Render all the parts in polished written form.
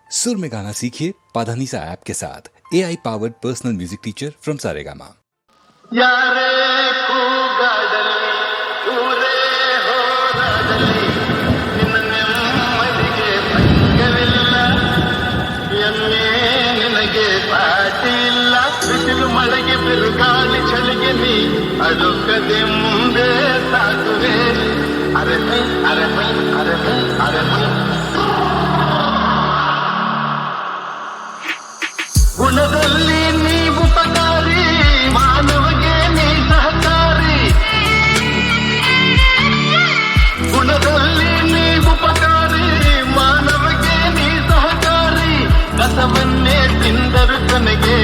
सुर में गाना सीखिए पाधानीसा ऐप के साथ AI powered personal music teacher from Saregama. ಯಾರೇ ಕೂಗಾಡಲಿ ಊರೇ ಹೋರಾಡಲಿ ನಿನ್ನ ನೆಮ್ಮದಿಗೆ ಭಂಗವಿಲ್ಲ ಎಮ್ಮೆ ನಿನಗೆ ಸಾಟಿ ಇಲ್ಲ ಬಿಸಿಲು ಮಳೆಗೆ ಬಿರುಗಾಳಿ ಚಳಿಗೆ ನೀ ಅಡುಕದೆ ಮುಂದೆ ಸಾಗುವೆ ಅರೆಮೈ ಅರೆಮೈ ಅರೆಮೈ ಅರೆಮೈ ಗುಣದಲ್ಲಿ ನೀ ಉಪಕಾರಿ ಮಾನವಗೆ ನೀ ಸಹಕಾರಿ ಗುಣದಲ್ಲಿ ನೀ ಉಪಕಾರಿ ಮಾನವಗೆ ನೀ ಸಹಕಾರಿ ಕಸವನ್ನೇ ತಿಂದರು ತನಗೆ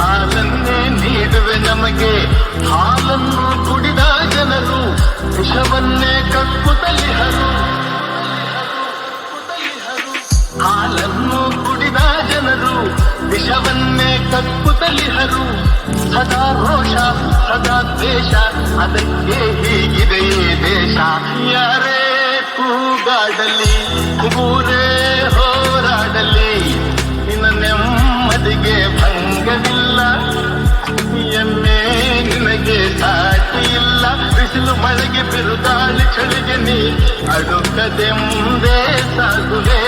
ಹಾಲನ್ನೇ ನೀಡುವೆ ನಮಗೆ ಹಾಲನ್ನು ಕುಡಿದ ಜನರು ವಿಷವನ್ನೇ ಕಕ್ಕುತ್ತಲಿಹರು ಹಾಲನ್ನು ಕುಡಿದ ಜನರು ವಿಷವನ್ನೇ ಕಕ್ಕುತ್ತಲಿಹರು ಸದಾ ರೋಷ ಸದಾ ದ್ವೇಷ ಅದಕ್ಕೆ ಹೀಗಿದೆ ಈ ದೇಶ ಯಾರೇ ಕೂಗಾಡಲಿ ಊರೇ ಹೋರಾಡಲಿ ನಿನ್ನ ನೆಮ್ಮದಿಗೆ ಭಂಗವಿಲ್ಲ ಎಮ್ಮೆ ನಿನಗೆ ಸಾಟಿ ಇಲ್ಲ ಬಿಸಿಲು ಮಳೆಗೆ ಬಿರುಗಾಳಿ ಚಳಿಗೆ ನೀ ಅಡುಕದೆ ಮುಂದೆ ಸಾಗುವೆ